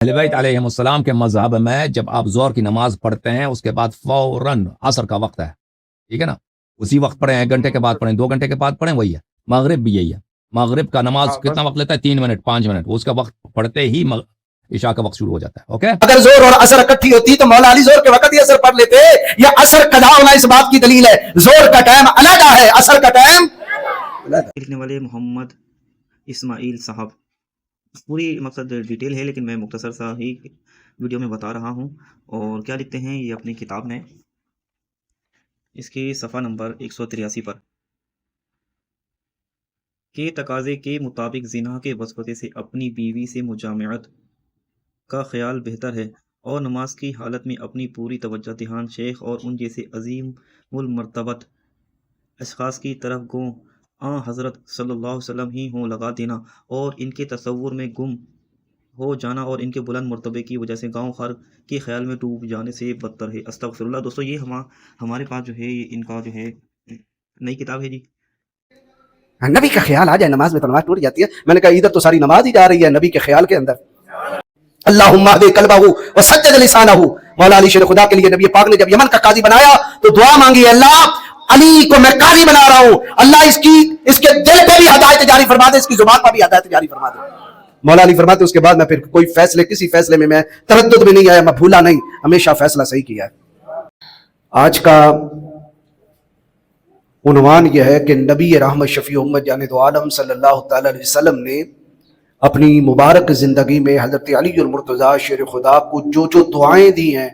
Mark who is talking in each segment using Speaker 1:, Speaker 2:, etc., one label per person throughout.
Speaker 1: اہل بیت علیہم السلام کے مذہب میں جب آپ ظہر کی نماز پڑھتے ہیں اس کے بعد فوراً عصر کا وقت ہے، ٹھیک ہے نا، اسی وقت پڑھیں، 1 گھنٹے کے بعد پڑھیں، 2 گھنٹے کے بعد پڑھیں، وہی ہے۔ مغرب بھی یہی ہے، مغرب کا نماز کتنا وقت لیتا ہے؟ 3 منٹ 5 منٹ، اس کا وقت پڑھتے ہی عشاء کا وقت شروع ہو جاتا ہے۔ اوکے،
Speaker 2: اگر زور اور اثر اکٹھی ہوتی تو مولا علی زور کے وقت ہی اثر پڑھ لیتے، یہ اثر قضا ہونا اس بات کی دلیل ہے، زور کا ٹائم علیحدہ ہے، اثر کا ٹائم
Speaker 3: لکھنے والے محمد اسماعیل صاحب، پوری مقصد ڈیٹیل ہے لیکن میں مختصر سا ہی ویڈیو میں بتا رہا ہوں۔ اور کیا لکھتے ہیں یہ اپنی کتاب میں، اس کے صفحہ نمبر 183 پر، کہ تقاضے کے مطابق زنا کے وسوسے سے اپنی بیوی سے مجامعت کا خیال بہتر ہے، اور نماز کی حالت میں اپنی پوری توجہ دھیان شیخ اور ان جیسے عظیم المرتبت اشخاص کی طرف گوں حضرت صلی اللہ علیہ وسلم ہی ہوں لگا دینا، اور ان کے تصور میں گم ہو جانا، اور ان کے بلند مرتبے کی وجہ سے گاؤں خر کے خیال میں ڈوب جانے سے بدتر ہے۔ استغفر اللہ۔ دوستو یہ ہمارے پاس جو ہے ان کا جو ہے نئی کتاب ہے جی۔
Speaker 2: نبی کا خیال آ جائے نماز میں تو نماز ٹوٹ جاتی ہے۔ میں نے کہا ادھر تو ساری نماز ہی جا رہی ہے نبی کے خیال کے اندر۔ اللہم اہد قلبہ وسدد لسانہ، مولا علی شیر خدا کے لیے نبی پاک نے جب یمن کا قاضی بنایا تو دعا مانگی، اللہ علی کو میں قاضی بنا رہا ہوں، اللہ اس کے دل پہ بھی ہدایت جاری فرما دے، اس کی زبان پر بھی ہدایت جاری فرما دے۔ مولا علی فرماتے اس کے بعد میں پھر کوئی فیصلے، کسی فیصلے میں تردد بھی نہیں آیا، میں بھولا نہیں، ہمیشہ فیصلہ صحیح کیا ہے۔ آج کا عنوان یہ ہے کہ نبی رحمت شفیع امت جان دو عالم صلی اللہ تعالی علیہ وسلم نے اپنی مبارک زندگی میں حضرت علی المرتضیٰ شیر خدا کو جو جو دعائیں دی ہیں،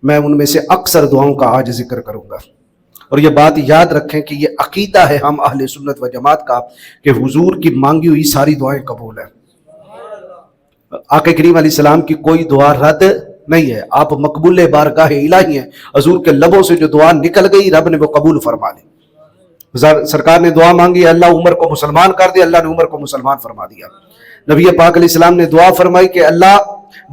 Speaker 2: میں ان میں سے اکثر دعاؤں کا آج ذکر کروں گا۔ اور یہ بات یاد رکھیں کہ یہ عقیدہ ہے ہم اہل سنت و جماعت کا کہ حضور کی مانگی ہوئی ساری دعائیں قبول ہیں۔ آقا کریم علیہ السلام کی کوئی دعا رد نہیں ہے، آپ مقبول بارگاہ الہی ہیں، حضور کے لبوں سے جو دعا نکل گئی رب نے وہ قبول فرما لی۔ سرکار نے دعا مانگی اللہ عمر کو مسلمان کر دے، اللہ نے عمر کو مسلمان فرما دیا۔ نبی پاک علیہ السلام نے دعا فرمائی کہ اللہ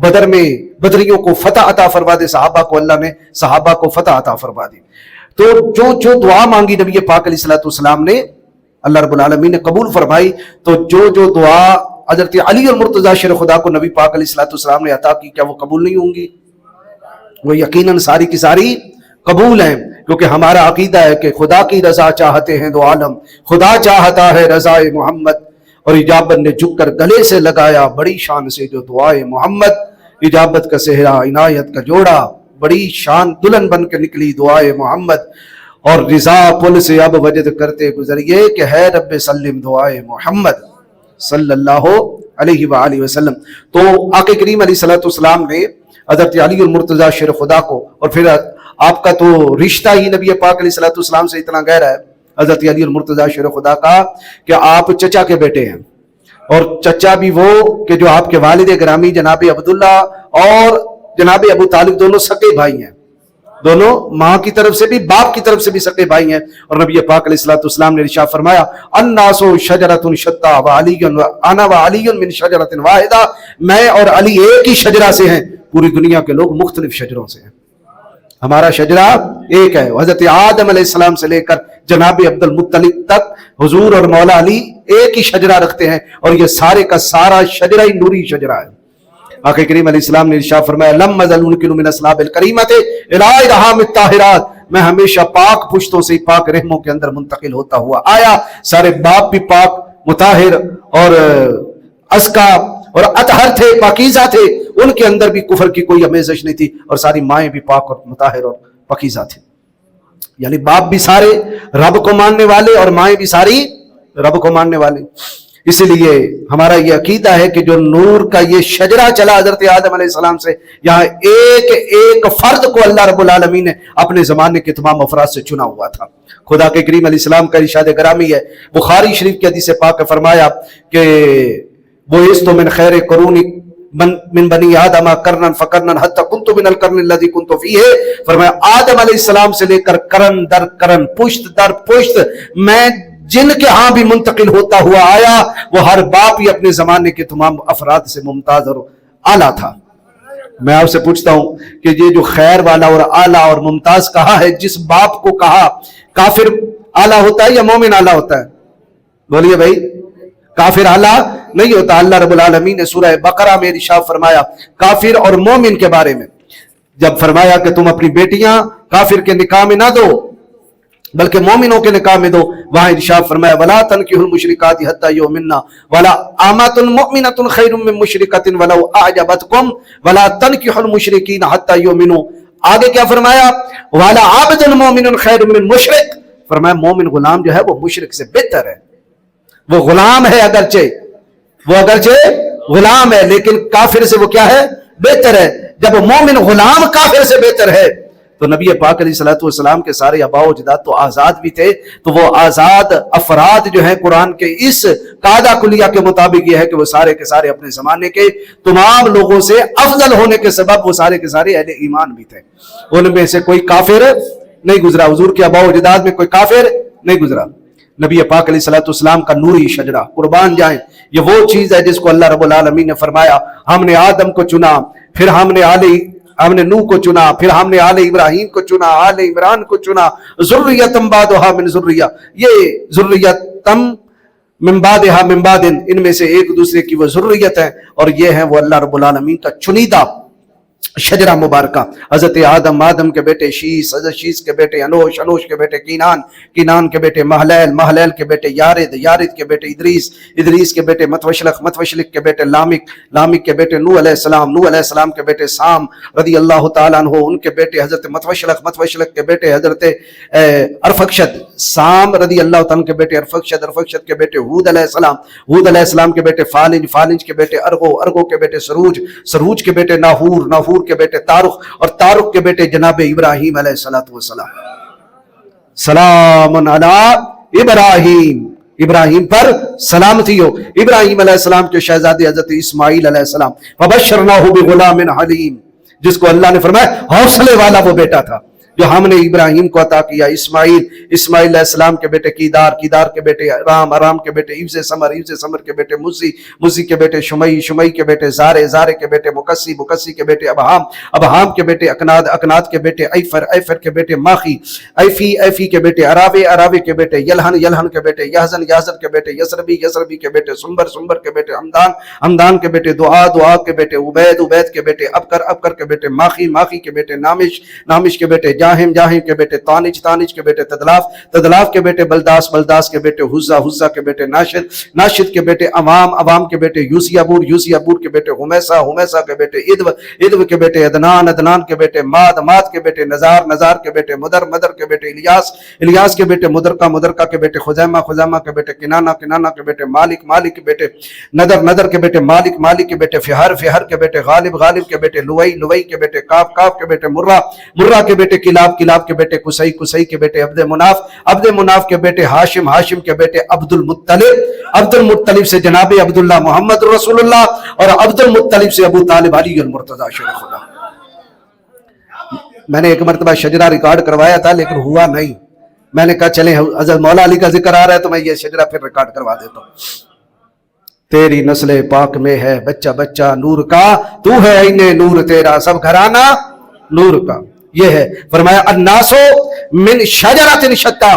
Speaker 2: بدر میں بدریوں کو فتح عطا فرما دے، صحابہ کو اللہ نے صحابہ کو فتح عطا فرما دی۔ تو جو دعا مانگی نبی پاک علیہ السلام نے اللہ رب العالمین نے قبول فرمائی۔ تو جو دعا حضرت علی المرتضیٰ شیر خدا کو نبی پاک علیہ السلام نے عطا کی، کیا وہ قبول نہیں ہوں گی؟ وہ یقیناً ساری کی ساری قبول ہیں، کیونکہ ہمارا عقیدہ ہے کہ خدا کی رضا چاہتے ہیں دو عالم، خدا چاہتا ہے رضا محمد، اور اجابت نے جھک کر گلے سے لگایا بڑی شان سے جو دعائے محمد، اجابت کا صحرا عنایت کا جوڑا، بڑی شان دلہن بن کے نکلی دعائے محمد، اور رضا پل سے اب وجد کرتے گزریے کہ ہے رب سلم دعائے محمد صلی اللہ علیہ وآلہ وسلم۔ تو آقا کریم علیہ السلام نے حضرت علی المرتضیٰ شیر خدا کو، اور پھر آپ کا تو رشتہ ہی نبی پاک علیہ السلام سے اتنا گہرا ہے حضرت علی المرتضیٰ شیر خدا کا کہ آپ چچا کے بیٹے ہیں، اور چچا بھی وہ کہ جو آپ کے والد گرامی جناب عبداللہ اور جناب ابو طالب دونوں سکے بھائی ہیں، دونوں ماں کی طرف سے بھی باپ کی طرف سے بھی سکے بھائی ہیں۔ اور نبی پاک علیہ السلام نے ارشاد فرمایا الناس شجرۃ شتیٰ وعلی انا وعلی من شجرۃ واحدہ، میں اور علی ایک ہی شجرہ سے ہیں، پوری دنیا کے لوگ مختلف شجروں سے ہیں، ہمارا شجرہ ایک ہے۔ حضرت آدم علیہ السلام سے لے کر جناب عبد المطلب تک حضور اور مولا علی ایک ہی شجرہ رکھتے ہیں، اور یہ سارے کا سارا شجرہ ہی نوری شجرہ ہے۔ آقا کریم علیہ السلام نے ارشاد فرمایا لم ازل انکل من اصلاب الکریمۃ الی رحام الطاہرات، میں ہمیشہ پاک پشتوں سے پاک رحموں کے اندر منتقل ہوتا ہوا آیا۔ سارے باپ بھی پاک مطہر اور ازکا اور اطہر تھے، پاکیزہ تھے، ان کے اندر بھی کفر کی کوئی آمیزش نہیں تھی، اور ساری مائیں بھی پاک اور مطہر اور پاکیزہ تھیں۔ یعنی باپ بھی سارے رب کو ماننے والے اور مائیں بھی ساری رب کو ماننے والے۔ اسی لیے ہمارا یہ عقیدہ ہے کہ جو نور کا یہ شجرہ چلا حضرت آدم علیہ السلام سے، یہاں ایک ایک فرد کو اللہ رب العالمین نے اپنے زمانے کے تمام افراد سے چنا ہوا تھا۔ خدا کے کریم علیہ السلام کا ارشاد گرامی ہے، بخاری شریف کی حدیث پاک نے فرمایا کہ بُعِثْتُ مِنْ خَيْرِ قُرُونِ من بنی آدم کرنن فکرنن حتی کنت من القرن الذی کنت فیہ، فرمایا آدم علیہ السلام سے لے کر کرن در کرن پشت در پشت میں جن کے ہاں بھی منتقل ہوتا ہوا آیا، وہ ہر باپ ہی اپنے زمانے کے تمام افراد سے ممتاز اور اعلیٰ تھا۔ میں آپ سے پوچھتا ہوں کہ یہ جو خیر والا اور اعلیٰ اور ممتاز کہا ہے، جس باپ کو کہا کافر اعلیٰ ہوتا ہے یا مومن اعلیٰ ہوتا ہے؟ بولیے بھائی، کافر اعلیٰ نہیں ہوتا. اللہ رب العالمین نے سورہ بقرہ میں ارشاد فرمایا کافر اور مومن کے بارے میں، جب فرمایا کہ تم اپنی بیٹیاں کافر کے نکاح میں نہ دو بلکہ مومنوں کے نکاح میں دو، وہاں ارشاد فرمایا وَلَا تَنْكِحُوا الْمُشْرِكَاتِ حَتَّى يُؤْمِنَّ وَلَا أَمَةٌ مُؤْمِنَةٌ خَيْرٌ مِّن مُشْرِكَةٍ وَلَوْ أَعْجَبَتْكُمْ وَلَا تَنْكِحُوا الْمُشْرِكِينَ حَتَّى يُؤْمِنُوا. آگے کیا فرمایا وَلَا عَبْدٌ مُؤْمِنٌ خَيْرٌ مِّن مُشْرِكٍ. فرمایا مومن غلام جو ہے وہ مشرک سے بہتر ہے. وہ غلام ہے اگرچہ غلام ہے لیکن کافر سے وہ کیا ہے؟ بہتر ہے. جب مومن غلام کافر سے بہتر ہے تو نبی پاک علیہ الصلوۃ والسلام کے سارے آباء و اجداد تو آزاد بھی تھے، تو وہ آزاد افراد جو ہیں قرآن کے اس قاعدہ کلیہ کے مطابق یہ ہے کہ وہ سارے کے سارے اپنے زمانے کے تمام لوگوں سے افضل ہونے کے سبب وہ سارے کے سارے اہل ایمان بھی تھے. ان میں سے کوئی کافر نہیں گزرا، حضور کے آباء و اجداد میں کوئی کافر نہیں گزرا. نبی پاک علیہ الصلوۃ والسلام کا نوری شجرہ، قربان جائیں، یہ وہ چیز ہے جس کو اللہ رب العالمین نے فرمایا ہم نے آدم کو چنا، پھر ہم نے نوح کو چنا، پھر ہم نے آل ابراہیم کو چنا، آل عمران کو چنا، ذریۃ بعضھا من ذریہ، یہ ذریۃ من بعدھا من بعد، ان میں سے ایک دوسرے کی وہ ذریت ہے اور یہ ہے وہ اللہ رب العالمین کا چنیدہ شجرہ مبارکہ. حضرت آدم کے بیٹے شیس، حضرت شیس کے بیٹے انوش، انوش کے بیٹے کینان کے بیٹے محلیل کے بیٹے یارد کے بیٹے ادریس کے بیٹے متوشلق کے بیٹے لامک کے بیٹے نوح علیہ السلام کے بیٹے سام رضی اللہ تعالیٰ عنہ، ان کے بیٹے حضرت متوشلق کے بیٹے حضرت ارفقشد، سام رضی اللہ تعالیٰ کے بیٹے ارفقشد کے بیٹے ہود علیہ السلام کے بیٹے فالنج کے بیٹے ارغو کے بیٹے سروج کے بیٹے ناہور کے بیٹے تارخ کے بیٹے جناب ابراہیم علیہ السلام. سلام علی ابراہیم پر سلامتی ہو. ابراہیم علیہ السلام کے شہزادے حضرت اسماعیل علیہ السلام، فبشرناہ بغلام حلیم، جس کو اللہ نے فرمایا حوصلے والا وہ بیٹا تھا جو ہم نے ابراہیم کو عطا کیا. اسماعیل علیہ السلام کے بیٹے کیدار کے بیٹے ارام کے بیٹے سمر کے بیٹے مزی کے بیٹے شمئی کے بیٹے زارے کے بیٹے مکسی کے بیٹے ابہام کے بیٹے اکناد کے بیٹے ایفر کے بیٹے ماخی ایفی کے بیٹے اراوے کے بیٹے یلہن کے بیٹے یحزن کے بیٹے یسربی کے بیٹے سنبر کے بیٹے ہمدان کے بیٹے دعا کے بیٹے عبید کے بیٹے ابکر کے بیٹے ماخی کے بیٹے نامش کے بیٹے جاہم کے بیٹے تانج کے بیٹے تدلاف کے بیٹے بلداس کے بیٹے حزہ کے بیٹے ناشد کے بیٹے عوام کے بیٹے یوسی ابور کے بیٹے ہمیسہ کے بیٹے ادو کے بیٹے عدنان کے بیٹے ماد کے بیٹے نزار کے بیٹے مدر کے بیٹے الیاس کے بیٹے مدرکہ کے بیٹے خزیمہ کے بیٹے کنانہ کے بیٹے مالک کے بیٹے ندر کے بیٹے مالک کے بیٹے فہر کے بیٹے غالب کے بیٹے لوئی کے بیٹے کاف کے بیٹے مرہ کے بیٹے کلاب کے بیٹے کسائی کے بیٹے عبد مناف کے بیٹے ہاشم کے بیٹے عبد المطلب سے جناب عبداللہ محمد رسول اللہ، اور عبد المطلب سے ابو طالب علی المرتضی شیر خدا. میں نے ایک مرتبہ شجرہ ریکارڈ کروایا تھا لیکن ہوا نہیں. میں نے کہا چلیں حضرت مولا علی کا ذکر آ رہا ہے تو میں یہ شجرہ پھر ریکارڈ کروا دیتا ہوں. تیری نسل پاک میں ہے بچہ نور کا، تو ہے عین نور تیرا سب گھرانہ نور کا. یہ ہے فرمایا الناسو من شجرۃ شتیٰ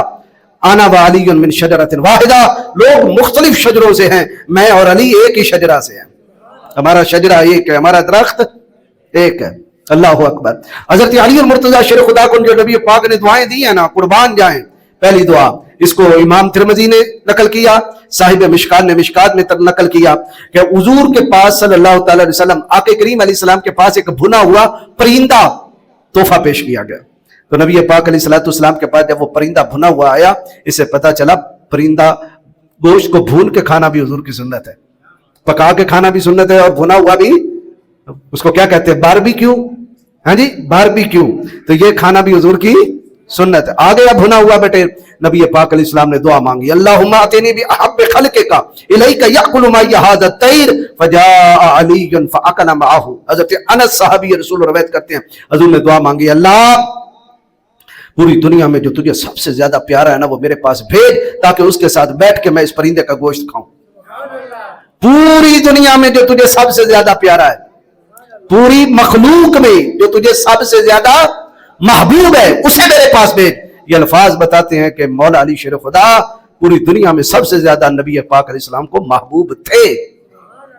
Speaker 2: انا وعلی من شجرۃ واحدہ، لوگ مختلف شجروں سے ہیں، میں اور علی ایک ہی شجرہ سے ہیں. ہمارا شجرہ ایک ہے، ہمارا درخت ایک ہے. اللہ اکبر. حضرت علی المرتضی شیر خدا کو جو نبی پاک نے دعائیں دی ہیں نا، قربان جائیں. پہلی دعا اس کو امام ترمذی نے نقل کیا، صاحب مشکات نے مشکات میں نقل کیا کہ حضور کے پاس صلی اللہ تعالی علیہ وسلم آقا کریم علیہ السلام کے پاس ایک بھنا ہوا پرندہ تحفہ پیش کیا گیا. تو نبی پاک علیہ السلام کے پاس جب وہ پرندہ بھنا ہوا آیا، اسے پتا چلا پرندہ گوشت کو بھون کے کھانا بھی حضور کی سنت ہے، پکا کے کھانا بھی سنت ہے، اور بھنا ہوا بھی، اس کو کیا کہتے ہیں، باربیکیو. ہاں جی، باربیکیو. تو یہ کھانا بھی حضور کی سنت ہے. آ گیا بھنا ہوا بیٹے. نبی پاک علیہ السلام نے دعا مانگی، اللہم آتینی بأحب خلقک الیک یأکل معی ھذا الطیر فجاء علی فأکل معہ. حضرت انس صحابی رسول روایت کرتے ہیں حضور نے دعا مانگی، اللہ پوری دنیا میں جو تجھے سب سے زیادہ پیارا ہے نا وہ میرے پاس بھیج، تاکہ اس کے ساتھ بیٹھ کے میں اس پرندے کا گوشت کھاؤں. پوری دنیا میں جو تجھے سب سے زیادہ پیارا ہے، پوری مخلوق میں جو تجھے سب سے زیادہ محبوب ہے، اسے میرے پاس بھیج. یہ الفاظ بتاتے ہیں کہ مولا علی شیر خدا पूरी दुनिया में सबसे ज्यादा नबी पाक अलैहिस्सलाम को महबूब थे।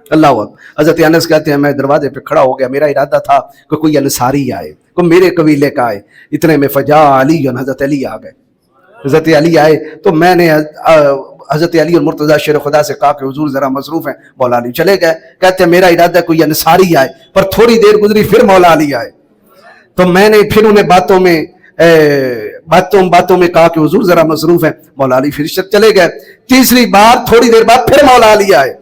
Speaker 2: अल्लाह अकबर। हजरत अनस कहते हैं मैं दरवाजे पे खड़ा हो गया, मेरा इरादा था कि कोई अंसारी आए, कोई मेरे कबीले का आए। इतने में फजा अली, हजरत अली आ गए। हजरत अली आए तो मैंने हजरत अली और मुर्तजा शेर खुदा से कहा कि हुजूर जरा मसरूफ हैं। मौला अली चले गए। कहते हैं मेरा इरादा कोई अंसारी आए, पर थोड़ी देर गुजरी फिर मौला अली आए, तो मैंने फिर उन्हें बातों में कहा कि हुजूर जरा मसरूफ हैं। मौला अली फिर चले गए। तीसरी बार थोड़ी देर बाद फिर मौला अली आए,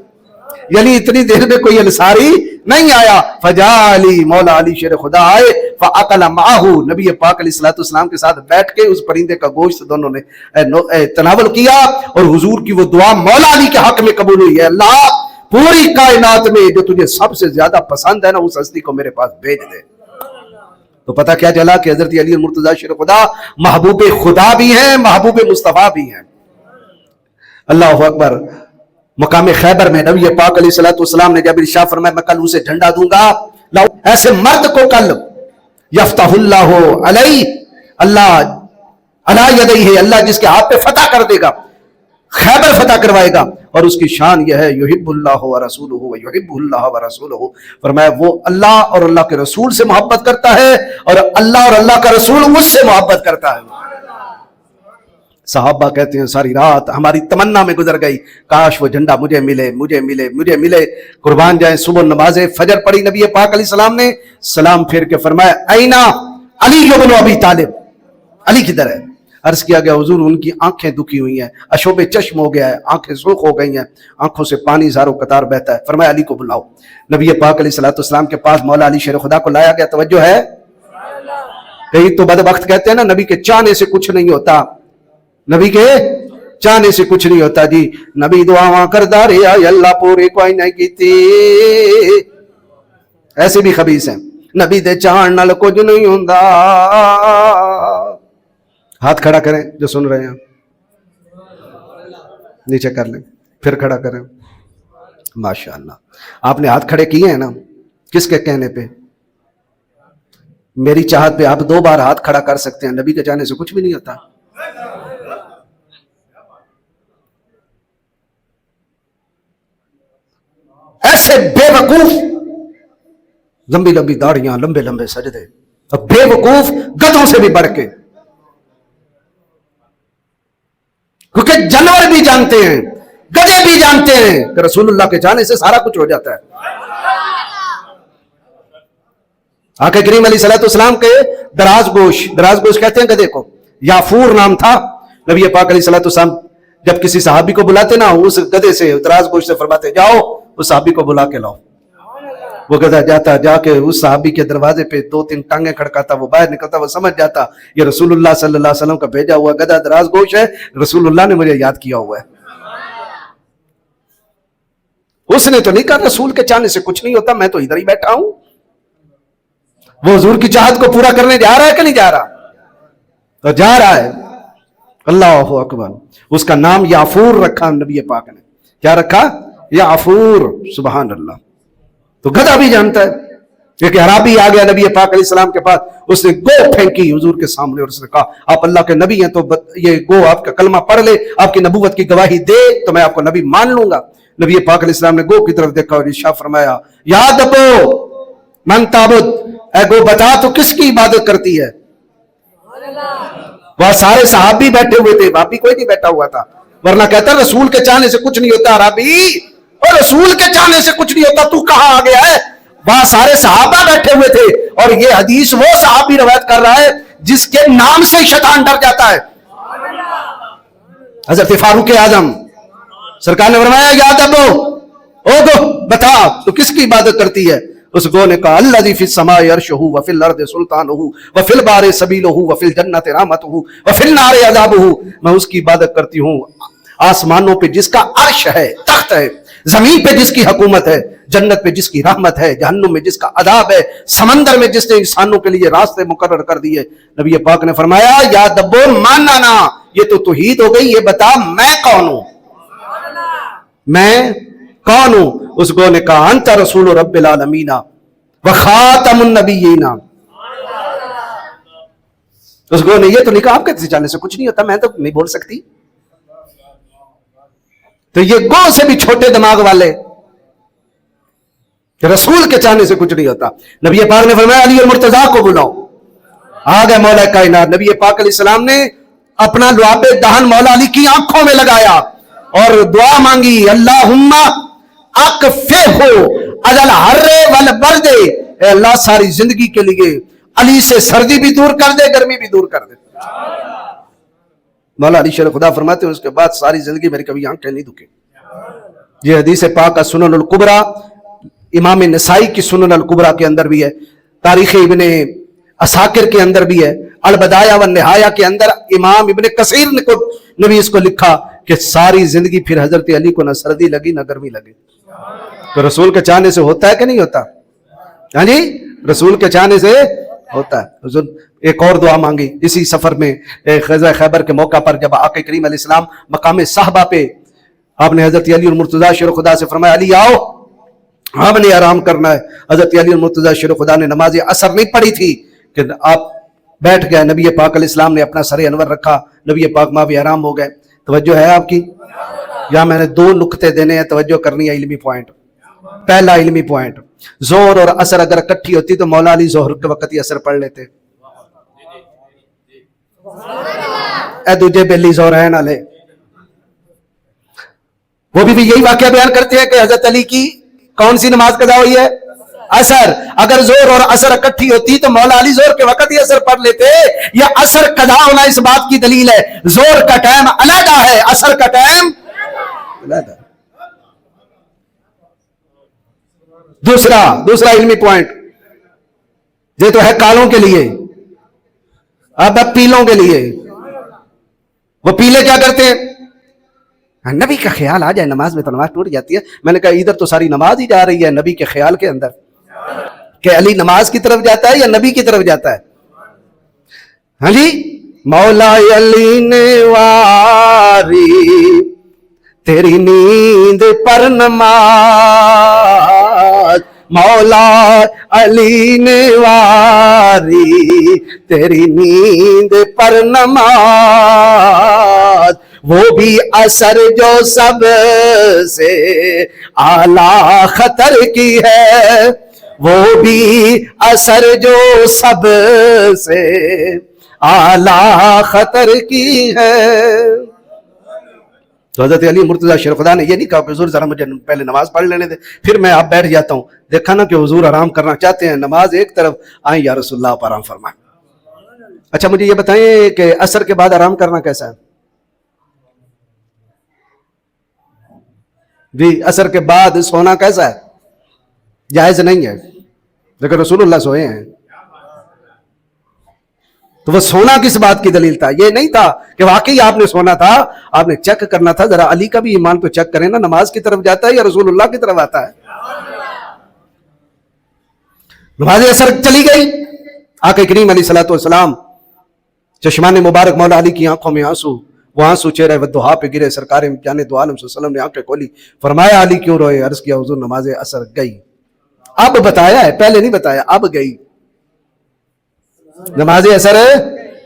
Speaker 2: यानी इतनी देर में कोई अंसारी नहीं आया। फजा अली, मौला अली शेर खुदा आए। फ़अकल माहू, नबी पाक अलैहिस्सलाम के साथ बैठ के उस परिंदे का गोश्त दोनों ने तनावल किया, और हुजूर की वो दुआ मौला अली के हक में कबूल हुई है, अल्लाह पूरी कायनात में जो तुझे सबसे ज्यादा पसंद है ना, उस हस्ती को मेरे पास भेज दे। तो पता क्या चला कि हजरत अली मुर्तजा शेर खुदा महबूब खुदा भी हैं, महबूब मुस्तफा भी हैं। अल्लाह अकबर। मकाम खैबर में नबी पाक अलैहिस्सलाम ने जब इरशाद फरमाया मैं कल उसे झंडा दूंगा, ऐसे मर्द को कल यफ्ताहुल्लाहु अलैहि, अल्लाह अला यदैहि, अल्लाह जिसके हाथ पे फतह कर देगा, खैबर फतह करवाएगा, और उसकी शान यह है युहिब्बुल्लाहु व रसूलुहु व युहिब्बुल्लाह व रसूलुहु। फरमाया वो अल्लाह और अल्लाह के रसूल से मोहब्बत करता है, और अल्लाह का रसूल उससे मोहब्बत करता है। सहाबा कहते हैं सारी रात हमारी तमन्ना में गुजर गई, काश वो झंडा मुझे मिले, मुझे मिले, मुझे मिले। कुर्बान जाए, सुबह नमाज़े फजर पढ़ी नबी पाक अलैहिस्सलाम ने, सलाम फेर के फरमाया ऐना अली इब्न अबी तालिब, अली किधर है? अर्ज किया गया हुजूर उनकी आंखें दुखी हुई हैं, अशोबे चश्म हो गया है, आंखें सुर्ख हो गई हैं, आंखों से पानी ज़ारो कतार बहता है। फरमाया अली को बुलाओ। नबी पाक अलैहिस्सलाम के पास मौला अली शेर खुदा को लाया गया। तवज्जो है, कई तो बदबख्त कहते हैं ना नबी के चाहने से कुछ नहीं होता, नबी के चाहने से कुछ नहीं होता जी। नबी दुआ करदा रे अल्लाह पूरी कोई नहीं कीती, ऐसे भी खबीस हैं। नबी दे चाहण नाल कुछ नहीं हुंदा। हाथ खड़ा करें जो सुन रहे हैं, नीचे कर लें, फिर खड़ा करें। माशाअल्लाह, आपने हाथ खड़े किए हैं ना, किसके कहने पे? मेरी चाहत पे आप 2 बार हाथ खड़ा कर सकते हैं, नबी के चाहने से कुछ भी नहीं होता। ऐसे बेवकूफ, लंबी लंबी दाढ़ियां, लंबे लंबे सजदे, अब बेवकूफ गधों से भी बढ़ के, क्योंकि जानवर भी जानते हैं, गधे भी जानते हैं कि रसूलुल्लाह के जाने से सारा कुछ हो जाता है। आका करीम अलैहिस्सलाम के दराज गोश कहते हैं गधे को, याफूर नाम था। नबी पाक अलैहिस्सलाम जब किसी सहाबी को बुलाते ना, उस गधे से दराज गोश से फरमाते जाओ उस सहाबी को बुला के लाओ। वो गधा जाता, जाके उस सहाबी के दरवाजे पे 2-3 टांगे खड़काता, वो बाहर निकलता, वो समझ जाता ये रसूलुल्लाह सल्लल्लाहु अलैहि वसल्लम का भेजा हुआ गधा दराज गोश है, रसूलुल्लाह ने मुझे याद किया हुआ है। उसने तो नहीं कहा रसूल के चाहने से कुछ नहीं होता, मैं तो इधर ही बैठा हूं। वो हुजूर की चाहत को पूरा करने जा रहा है कि नहीं जा रहा? तो जा रहा है। अल्लाह अकबर। उसका नाम याफूर रखा नबी पाक ने। क्या रखा? याफूर। सुभान अल्लाह। तो गधा भी जानता है। क्योंकि अराबी आ गया नबी पाक अलैहिस्सलाम के पास, उसने गो फेंकी हुजूर के सामने और उसने कहा आप अल्लाह के नबी हैं, तो ये गो आपका कलमा पढ़ ले, आपकी नबूवत की गवाही दे तो मैं आपको नबी मान लूंगा। नबी पाक अलैहिस्सलाम ने गो की तरफ देखा और इरशाद फरमाया याद रखो मन ताबुद, ऐ गो बता तो किसकी इबादत करती है? वह सारे सहाबी बैठे हुए थे, बापी कोई नहीं बैठा हुआ था, वरना कहता रसूल के चाहने से कुछ नहीं होता। अराबी, और रसूल के चाहने से कुछ नहीं होता, तू कहां आ गया है? वहां सारे सहाबा बैठे हुए थे, और ये हदीस वो सहाबी रवायत कर रहा है जिसके नाम से शैतान डर जाता है। हजरत फारूक आजम सरकार ने फरमाया याद रखो, ओ गो बता तो किसकी इबादत करती है? उस गो ने कहा अल्लज़ी फिस समाई अर्शुहु व फिल अर्दि सुल्तानुहु व फिल बारि सबीलुहु व फिल जन्नति रहमतुहु व फिल नारि अज़ाबुहु। मैं उसकी इबादत करती हूँ आसमानों पे जिसका अर्श है, तख्त है, जमीन पे जिसकी हुकूमत है, जन्नत पे जिसकी रहमत है, जहन्नुम में जिसका अदाब है, समंदर में जिसने इंसानों के लिए रास्ते मुकर्रर कर दिए। नबी पाक ने फरमाया या दब्बो मानना ना, ये तो तौहीद हो गई, ये बता मैं कौन हूं, मैं कौन हूं? उस गो ने कहा अंत रसूल रब्बिल आलमीना व खातमुन नबिय्यीना। उस गो ने ये तो लिखा आपके जाने से कुछ नहीं होता, मैं तो नहीं बोल सकती। تو یہ گو سے بھی چھوٹے دماغ والے کہ رسول کے چاہنے سے کچھ نہیں ہوتا. نبی پاک نے فرمایا علی اور مرتضیٰ کو بلاؤ. آ گئے مولا کائنات. نبی پاک علیہ السلام نے اپنا لعاب دہن مولا علی کی آنکھوں میں لگایا اور دعا مانگی, اللہم اکفہو اجل حر والبرد, اے اللہ ساری زندگی کے لیے علی سے سردی بھی دور کر دے, گرمی بھی دور کر دے. مولا علی شیر خدا فرماتے ہیں اس کے بعد ساری زندگی میری کبھی آنکھیں نہیں دکھیں. یہ حدیث پاک کا سنن الکبریٰ, امام نسائی کی سنن الکبریٰ کے اندر بھی ہے, تاریخ ابن اساکر کے اندر بھی ہے, البدایہ والنہایہ کے اندر امام ابن کثیر نے بھی اس کو لکھا کہ ساری زندگی پھر حضرت علی کو نہ سردی لگی نہ گرمی لگی. تو رسول کے چاہنے سے ہوتا ہے کہ نہیں ہوتا؟ ہاں جی, رسول کے چاہنے سے ہوتا ہے. حضور ایک اور دعا مانگی اسی سفر میں, غزوہ خیبر کے موقع پر جب آقا کریم علیہ السلام مقام صحابہ پہ, آپ نے حضرت علی اور مرتضیٰ شیر خدا سے فرمایا علی آؤ, آپ نے آرام کرنا ہے. حضرت علی اور مرتضیٰ شیر خدا نے نماز عصر نہیں پڑھی تھی کہ آپ بیٹھ گئے, نبی پاک علیہ السلام نے اپنا سر انور رکھا, نبی پاک ماں بھی آرام ہو گئے. توجہ ہے آپ کی؟ یا میں نے 2 نقطے دینے ہیں, توجہ کرنی ہے. علمی پوائنٹ, پہلا علمی پوائنٹ, زہر اور عصر اگر اکٹھی ہوتی تو مولا علی زہر کے وقت ہی عصر پڑھ لیتے. اے دوجے بیلی زہر ہے نہ لے. وہ بھی یہی واقعہ بیان کرتے ہیں کہ حضرت علی کی کون سی نماز قضا ہوئی ہے؟ عصر. اگر زہر اور عصر اکٹھی ہوتی تو مولا علی زہر کے وقت ہی عصر پڑھ لیتے. یہ عصر قضا ہونا اس بات کی دلیل ہے زہر کا ٹائم علیحدہ ہے, عصر کا ٹائم علیحدہ. دوسرا علمی پوائنٹ, یہ تو ہے کالوں کے لیے, اب پیلوں کے لیے. وہ پیلے کیا کرتے ہیں؟ نبی کا خیال آ جائے نماز میں تو نماز ٹوٹ جاتی ہے. میں نے کہا ادھر تو ساری نماز ہی جا رہی ہے نبی کے خیال کے اندر, کہ علی نماز کی طرف جاتا ہے یا نبی کی طرف جاتا ہے. ہاں جی, مولا علی نے واری تیری نیند پر نماز, مولا علی نے واری تیری نیند پر نماز, وہ بھی عصر جو سب سے اعلیٰ خطر کی ہے, وہ بھی عصر جو سب سے اعلیٰ خطر کی ہے. تو حضرت علی مرتضیٰ شیر خدا نے یہ نہیں کہا کہ حضور ذرا مجھے پہلے نماز پڑھ لینے دے پھر میں آپ بیٹھ جاتا ہوں. دیکھا نا کہ حضور آرام کرنا چاہتے ہیں, نماز ایک طرف, آئیں یا رسول اللہ آپ آرام فرمائیں. اچھا مجھے یہ بتائیں کہ عصر کے بعد آرام کرنا کیسا ہے؟ جی, عصر کے بعد سونا کیسا ہے؟ جائز نہیں ہے, لیکن رسول اللہ سوئے ہیں. تو وہ سونا کس بات کی دلیل تھا؟ یہ نہیں تھا کہ واقعی آپ نے سونا تھا, آپ نے چیک کرنا تھا ذرا علی کا بھی ایمان تو چیک کریں نا, نماز کی طرف جاتا ہے یا رسول اللہ کی طرف آتا ہے. نماز عصر چلی گئی, آقا کریم علیہ الصلوۃ والسلام چشمان مبارک مولا علی کی آنکھوں میں آنسو, وہ آنسو چہرے والدہا پہ گرے. سرکار جان دو عالم صلی اللہ علیہ وسلم نے آنکھیں کھولی, فرمایا علی کیوں روئے؟ عرض کیا حضور نماز عصر گئی. اب بتایا ہے, پہلے نہیں بتایا, اب گئی نماز عصر.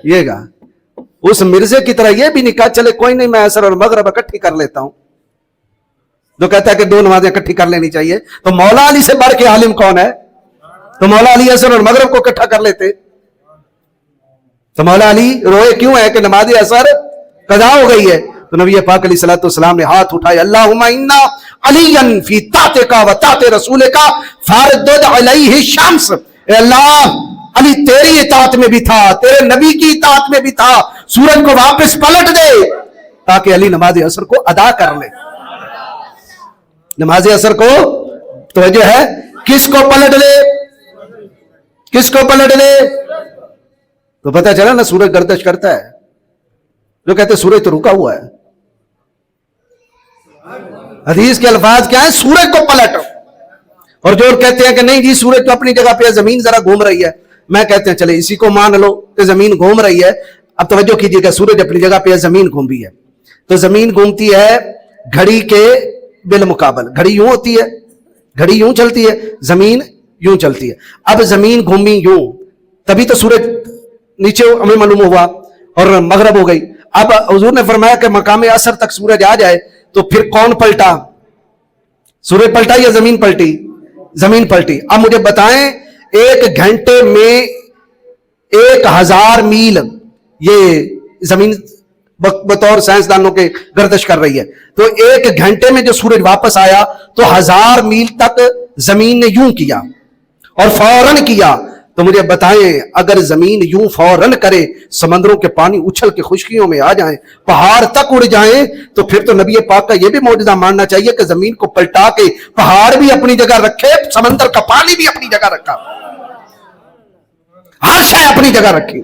Speaker 2: یہ گا اس مرزے کی طرح یہ بھی نہیں کہا چلے کوئی نہیں میں عصر اور مغرب اکٹھی کر لیتا ہوں, جو کہتا ہے کہ 2 نمازیں اکٹھی کر لینی چاہیے. تو مولا علی سے بڑھ کے عالم کون ہے؟ تو مولا علی عصر اور مغرب کو اکٹھا کر لیتے. تو مولا علی روئے کیوں ہے کہ نماز عصر قضا ہو گئی ہے؟ تو نبی پاک علیہ الصلوۃ والسلام نے ہاتھ اٹھائے, اللہم انا علیا فی طاعتک و طاعت رسولک فاردد علیہ الشمس. اے اللہ علی تیری اطاعت میں بھی تھا, تیرے نبی کی اطاعت میں بھی تھا, سورج کو واپس پلٹ دے تاکہ علی نماز عصر کو ادا کر لے. نماز عصر کو توجہ ہے, کس کو پلٹ لے؟ کس کو پلٹ لے؟ تو پتہ چلا نا سورج گردش کرتا ہے, جو کہتے ہیں سورج تو رکا ہوا ہے. حدیث کے الفاظ کیا ہیں؟ سورج کو پلٹ. اور جو کہتے ہیں کہ نہیں جی سورج تو اپنی جگہ پہ, زمین ذرا گھوم رہی ہے, میں کہتے ہیں چلے اسی کو مان لو کہ زمین گھوم رہی ہے. اب توجہ کیجئے گا, سورج اپنی جگہ پہ ہے, زمین گھومتی ہے. تو زمین گھومتی ہے گھڑی کے بالمقابل, گھڑی یوں ہوتی ہے, گھڑی یوں چلتی ہے, زمین یوں چلتی ہے. اب زمین گھومی یوں, تبھی تو سورج نیچے ہمیں معلوم ہوا اور مغرب ہو گئی. اب حضور نے فرمایا کہ مقام عصر تک سورج آ جائے तो फिर कौन पलटा? सूरज पलटा या जमीन पलटी? जमीन पलटी। अब मुझे बताएं, एक घंटे में 1000 मील ये जमीन बतौर साइंसदानों के गर्दिश कर रही है, तो एक घंटे में जो सूरज वापस आया तो 1000 मील तक जमीन ने यूं किया और फौरन किया। तो मुझे बताएं, अगर जमीन यूं फौरन करे, समंदरों के पानी उछल के खुशकियों में आ जाएं, पहाड़ तक उड़ जाएं, तो फिर तो नबी पाक का यह भी मौजूदा मानना चाहिए कि जमीन को पलटा के पहाड़ भी अपनी जगह रखे, समंदर का पानी भी अपनी जगह रखा, हर शय अपनी जगह रखी।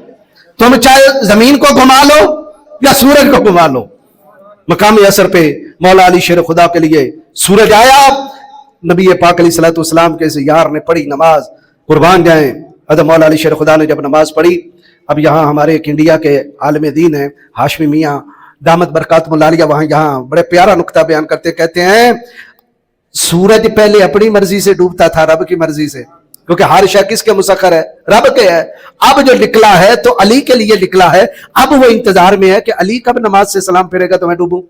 Speaker 2: तुम चाहे जमीन को घुमा लो या सूरज को घुमा लो। मकाम असर पे मौला अली शेर खुदा के लिए सूरज आया, नबी पाक अलैहिस्सलाम के यार ने पढ़ी नमाज, कुर्बान जाएं। अदब मौला अली शेर खुदा ने जब नमाज पढ़ी, अब यहाँ हमारे एक इंडिया के आलिम दीन है हाशमी मियाँ दामत बरकातुहुल आलिया, वहां यहाँ बड़े प्यारा नुक्ता बयान करते, कहते हैं सूरज पहले अपनी मर्जी से डूबता था, रब की मर्जी से, क्योंकि हर शय किसके मुसख्खर है? रब के है। अब जो निकला है तो अली के लिए निकला है, अब वो इंतजार में है कि अली कब नमाज से सलाम फेरेगा तो मैं डूबूं।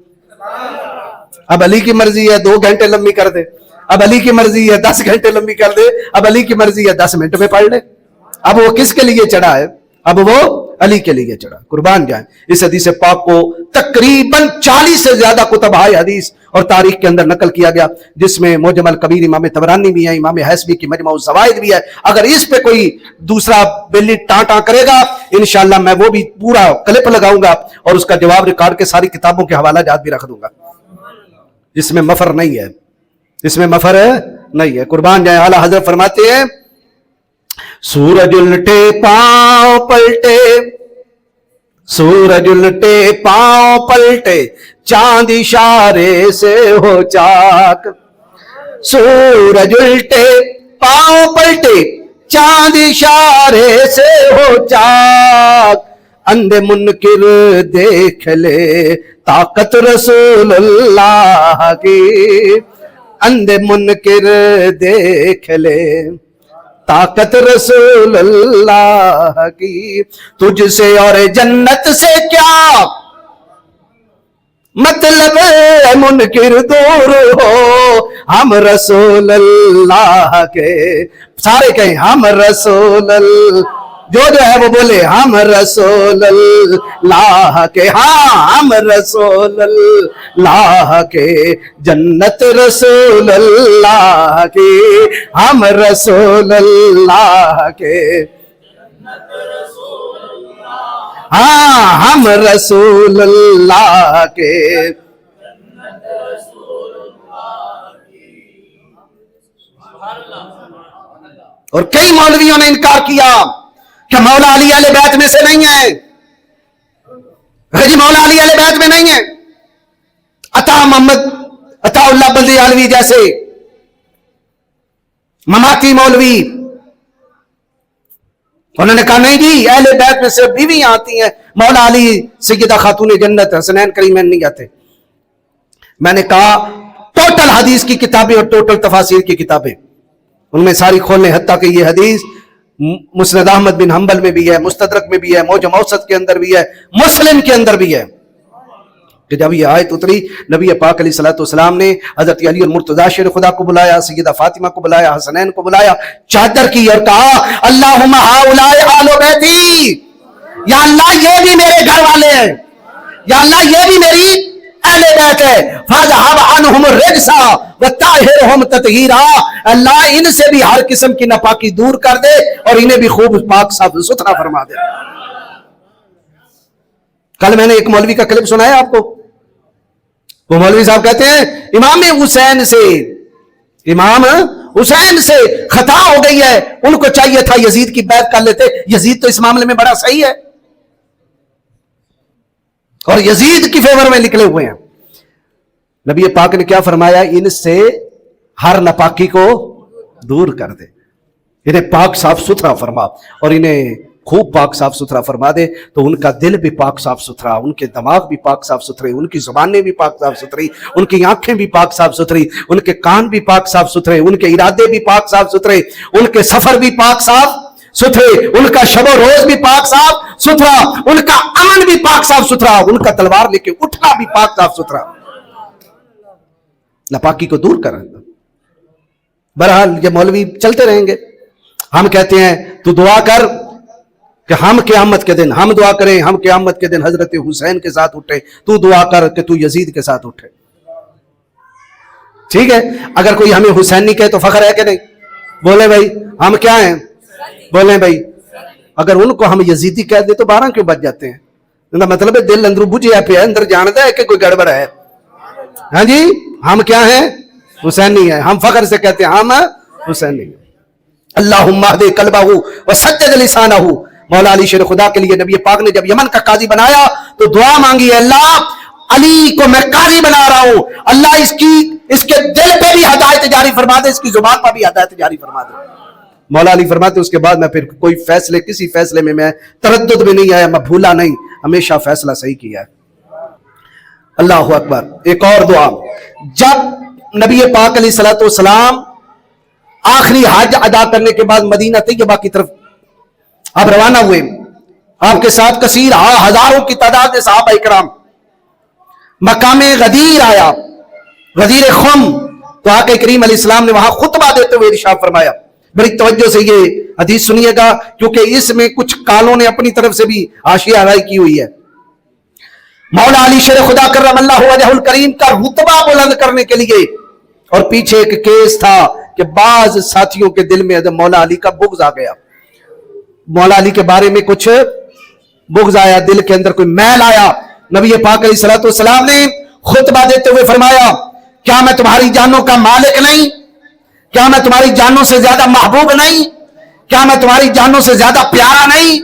Speaker 2: अब अली की मर्जी है 2 घंटे लंबी कर दे, अब अली की मर्जी है 10 घंटे लंबी कर दे, अब अली की मर्जी है 10 मिनट में पढ़ ले। अब वो किसके लिए चढ़ा है? अब वो अली के लिए चढ़ा। कुर्बान जाए। इस हदीस पाक को तकरीबन 40 से ज्यादा कुतबाए हदीस और तारीख के अंदर नकल किया गया, जिसमें मोजमल कबीर इमाम तबरानी भी है, इमाम हैसबी की मजमू ज़वाइद भी है। अगर इस पे कोई दूसरा बिल्ली टाँटा करेगा, इंशाअल्लाह मैं वो भी पूरा क्लिप लगाऊंगा और उसका जवाब रिकॉर्ड के सारी किताबों के हवाला जात भी रख दूंगा। इसमें मफर नहीं है, इसमें मफर नहीं है। कुर्बान जाए। आला हजरत फरमाते हैं, सूरज उल्टे पांव पलटे, सूरज उल्टे पांव पलटे, चांद इशारे से हो चाक। सूरज उल्टे पांव पलटे, चांद इशारे से हो चाक। अंधे मुनकिर देख ले ताकत रसूलुल्लाह की, अंधे मुनकिर देख ले ताकत रसूलुल्लाह की। तुझसे और जन्नत से क्या मतलब है, मुनकिर दूर हो, हम रसूलुल्लाह के। सारे कहें हम रसूलुल्लाह, जो है वो बोले हम रसूलुल्लाह के। हाँ, हम रसूलुल्लाह के, जन्नत रसूलुल्लाह की, हम रसूलुल्लाह के। हाँ, हम रसूलुल्लाह के। और कई मौलवियों ने इनकार किया कि मौला अली अहले बैत में से नहीं है, जी मौला अली अहले बैत में नहीं है। अता मोहम्मद अताउल्लाह बंदी आलवी जैसे ममाती मौलवी, उन्होंने कहा नहीं जी, अहले बैत में से बीवियां आती हैं, मौला अली सैयदा खातून जन्नत हसनैन करीमैन नहीं आते। मैंने कहा टोटल हदीस की किताबें और टोटल तफासीर की किताबें, उनमें सारी खोलने, हत्ता कि ये हदीस मुस्नद अहमद बिन हंबल में भी है, मुस्तदरक में भी है, मौजम औसत के अंदर भी है, मुस्लिम के अंदर भी है, कि जब ये आयत उतरी, नबी पाक अलैहिस्सलाम ने हजरत अली और मुर्तजा शेर खुदा को बुलाया, सैयदा फातिमा को बुलाया, हसनैन को बुलाया, चादर की और कहा अल्लाहुम्मा हाउलाए आलो बैती, या अल्लाह ये भी मेरे घर वाले हैं, या अल्लाह ये भी मेरी अहले बैत है। फज़हब अन्हुम रिज्सा व ताहिरहुम तत्हीरा, अल्लाह इनसे भी हर किस्म की नापाकी दूर कर दे और इन्हें भी खूब पाक साफ सुथरा फरमा दे। कल मैंने एक मौलवी का क्लिप सुनाया आपको, वो मौलवी साहब कहते हैं इमाम हुसैन से खता हो गई है, उनको चाहिए था यजीद की बैत कर लेते, यजीद तो इस मामले में बड़ा सही है और यजीद की फेवर में निकले हुए हैं। नबी पाक ने क्या फरमाया, इनसे हर नापाकी को दूर कर दे, इन्हें पाक साफ सुथरा फरमा और इन्हें खूब पाक साफ सुथरा फरमा दे, तो उनका दिल भी पाक साफ सुथरा, उनके दिमाग भी पाक साफ सुथरे, उनकी जुबानें भी पाक साफ सुथरी, उनकी आंखें भी पाक साफ सुथरी, उनके कान भी पाक साफ सुथरे, उनके इरादे भी पाक साफ सुथरे, उनके सफर भी पाक साफ सुथरे, उनका शबो रोज भी पाक साफ सुथरा, उनका अमन भी पाक साफ सुथरा, उनका तलवार लेके उठना भी पाक साफ सुथरा। नापाकी को दूर कर। बहरहाल ये मौलवी चलते रहेंगे। हम कहते हैं तू दुआ कर कि हम क़यामत के दिन, हम दुआ करें हम क़यामत के दिन हजरत हुसैन के साथ उठे, तू दुआ कर कि तू यजीद के साथ उठे। ठीक है, अगर कोई हमें हुसैनी कहे तो फख्र है कि नहीं? बोले भाई हम क्या हैं? बोले भाई अगर उनको हम यजीदी कह दे तो 12 क्यों बच जाते हैं? मतलब है दिल अंदर बुझे पे अंदर जानता है कि कोई गड़बड़ है। हाँ जी, हम क्या हैं? हुसैनी है। हम फख्र से कहते हैं हम हुसैनी है। अल्लाहुम्मा हदी कल्बहु व सद्दिद लिसानहु। मौला अली शेर खुदा के लिए नबी पाक ने जब यमन का काजी बनाया तो दुआ मांगी, अल्लाह अली को मैं काजी बना रहा हूं, अल्लाह इसके दिल पे भी हिदायत जारी फरमा दे, इसकी जुबान पर भी हिदायत जारी फरमा दे। मौला अली फरमाते उसके बाद मैं फिर कोई फैसले, किसी फैसले में मैं तरद्दुद में नहीं आया, मैं भूला नहीं, हमेशा फैसला सही किया है। अल्लाहु अकबर। एक और दुआ, जब नबी पाक अलैहिस्सलातु वस्सलाम आखिरी हज अदा करने के बाद मदीना तैयबा की तरफ आप रवाना हुए, आपके साथ कसीर हजारों की तादाद में सहाबा इकराम, मकामे गदीर आया, गदीर खुम, तो आके करीम अलैहिस्सलाम ने वहां खुतबा देते हुए इरशाद फरमाया। बड़ी तवज्जो से ये हदीस सुनिएगा क्योंकि इसमें कुछ कालों ने अपनी तरफ से भी हाशिया हराई की हुई है। मौला अली शेर खुदा कर्रमल्लाहु वजहुल करीम का रुतबा बुलंद करने के लिए, और पीछे एक केस था कि बाज साथियों के दिल में मौला अली का बुग़्ज़ आ गया, मौला अली के बारे में कुछ बुग़्ज़ आया, दिल के अंदर कोई मैल आया। नबी पाक अलैहिस्सलातु वस्सलाम ने खुतबा देते हुए फरमाया, क्या मैं तुम्हारी जानों का मालिक नहीं? क्या मैं तुम्हारी जानों से ज्यादा महबूब नहीं? क्या मैं तुम्हारी जानों से ज्यादा प्यारा नहीं?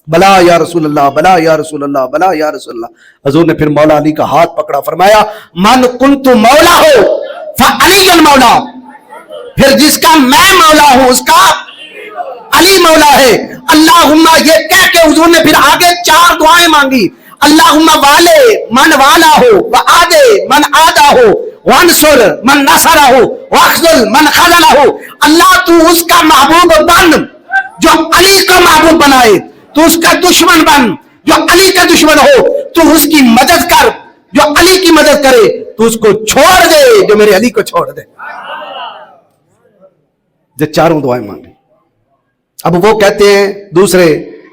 Speaker 2: बला या रसूल अल्लाह, बला या रसूल अल्लाह, बला या रसूल अल्लाह। हजूर ने फिर मौला अली का हाथ पकड़ा, फरमाया मन कुन्तु मौला हो फअली मौला, फिर जिसका मैं मौला हूं उसका अली मौला है। अल्लाहुम्मा, ये कह के हुजूर ने फिर आगे 4 दुआएं मांगी। अल्लाहुम्मा वाले मन वाला हो, व आदे मन आदा हो, वंसुर मन नसरा हो, वख्जुल मन खजला हो। अल्लाह तू उसका महबूब बन जो अली को महबूब बनाए, तू उसका दुश्मन बन जो अली का दुश्मन हो, तू उसकी मदद कर जो अली की मदद करे, तू उसको छोड़ दे जो मेरे अली को छोड़ दे। जो 4 दुआएं मांगी। अब वो कहते हैं दूसरे,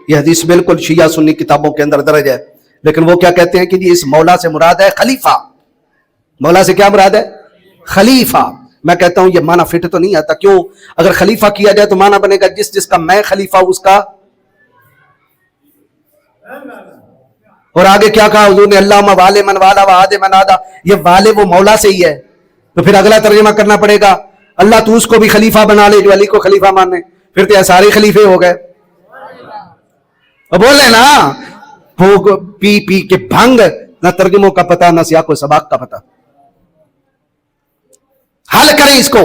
Speaker 2: ये हदीस बिल्कुल शिया सुन्नी किताबों के अंदर दर्ज है, लेकिन वो क्या कहते हैं कि जी इस मौला से मुराद है खलीफा। मौला से क्या मुराद है? खलीफा। मैं कहता हूं ये माना फिट तो नहीं आता। क्यों? अगर खलीफा किया जाए तो माना बनेगा जिसका मैं खलीफा उसका। और आगे क्या कहा हुजूर ने? अल्लाहुम्मा वाले मन वाला व आदे मन आदा। ये वाले वो मौला से ही है, तो फिर अगला तर्जुमा करना पड़ेगा, अल्लाह तू उसको भी खलीफा बना ले जो अली को खलीफा माने, फिर तो सारे खलीफे हो गए। बोले ना भूख पी पी के भंग, ना तर्जुमों का पता ना सियाको सबाक का पता। हल करें इसको।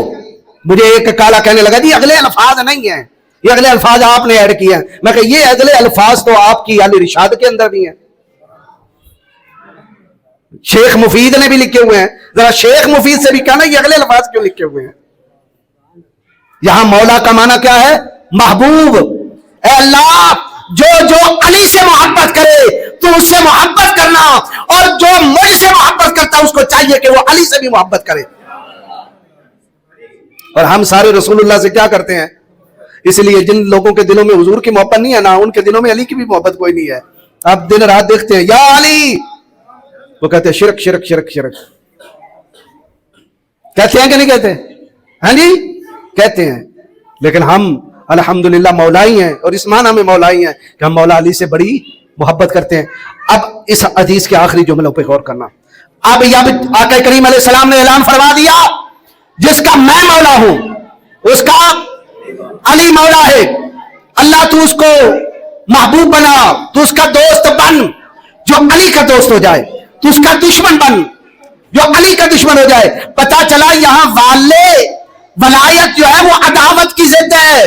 Speaker 2: मुझे एक काला कहने लगा जी अगले अल्फाज नहीं है, ये अगले अल्फाज आपने ऐड किए हैं। मैं कहा ये अगले अल्फाज तो आपकी अल इरशाद के अंदर भी है, शेख मुफीद ने भी लिखे हुए हैं। जरा शेख मुफीद से भी कहना ये अगले अल्फाज क्यों लिखे हुए हैं। यहां मौला का माना क्या है? महबूब। ए अल्लाह, जो जो अली से मोहब्बत करे तो उससे मोहब्बत करना, और जो मुझसे मोहब्बत करता उसको चाहिए कि वो अली से भी मोहब्बत करे। और हम सारे रसूलुल्लाह से क्या करते हैं? इसलिए जिन लोगों के दिलों में हुजूर की मोहब्बत नहीं है ना, उनके दिलों में अली की भी मोहब्बत कोई नहीं है। आप दिन रात देखते हैं या अली, वो कहते हैं शिरक शिरक शिरक शिरक। कहते हैं कि नहीं कहते? हाँ जी कहते हैं। लेकिन हम अल्हम्दुलिल्लाह मौलाई हैं, और इस माना में मौलाई हैं कि हम मौला अली से बड़ी मोहब्बत करते हैं। अब इस हदीस के आखिरी जुमलों पर गौर करना। अब आका करीम अलैहिस्सलाम ने ऐलान फरमा दिया, जिसका मैं मौला हूं उसका अली मौला है। अल्लाह तू उसको महबूब बना, तू उसका दोस्त बन जो अली का दोस्त हो जाए, तू उसका दुश्मन बन जो अली का दुश्मन हो जाए। पता चला यहां वलायत जो है वो अदावत की जिद है,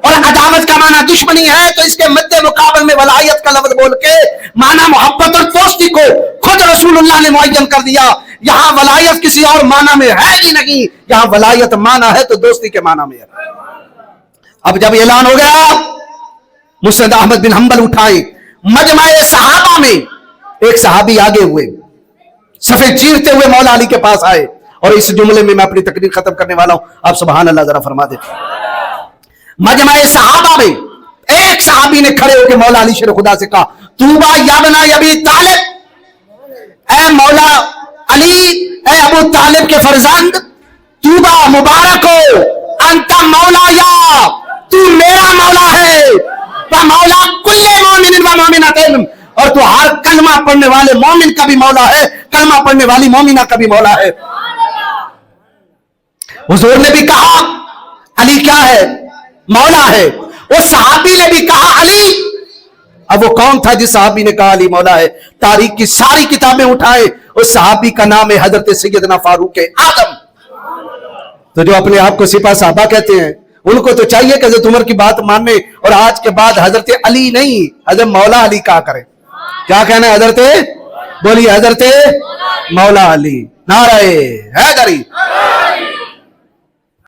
Speaker 2: और अदावत का माना दुश्मनी है, तो इसके मद्दे मुकाबल में वलायत का लफ्ज बोल के माना मोहब्बत और दोस्ती को खुद रसूलुल्लाह ने मुअय्यन कर दिया। यहां वलायत किसी और माना में है ही नहीं, यहां वलायत माना है तो दोस्ती के माना में है। अब जब ऐलान हो गया, मुस्नद अहमद बिन हंबल उठाए, मजमा सहाबा में एक सहाबी आगे हुए, सफेद चीरते हुए मौला अली के पास आए। और इस जुमले में मैं अपनी तकरीर खत्म करने वाला हूं, आप सुभान अल्लाह जरा फरमा दे। मजमा सहाबा में एक सहाबी ने खड़े होकर मौला अली शेर खुदा से कहा, तूबा याबना अबी तालिब, ऐ मौला अली, ऐ अबू तालिब के फरजंद, तूबा मुबारक हो, अंता मौला या, तू मेरा मौला है, व मौला कुल्ले मोमिन व मोमिनतिन, और तू हर कलमा पढ़ने वाले मोमिन का भी मौला है, कलमा पढ़ने वाली मोमिना का भी मौला है। हुजूर ने भी कहा अली क्या है, मौला है। उस सहाबी ने भी कहा अली। अब वो कौन था जिस सहाबी ने कहा अली मौला है? तारीख की सारी किताबें उठाए, उस सहाबी का नाम है हजरत सैयदना फारूक आदम। तो जो अपने आप को सिपा साहबा कहते हैं, उनको तो चाहिए कि हजरत उमर की बात मानने और आज के बाद हजरत अली नहीं, हजरत मौला अली कहा करें। क्या कहना है? हजरत बोलिए, हजरत मौला अली। नारे हैदरी।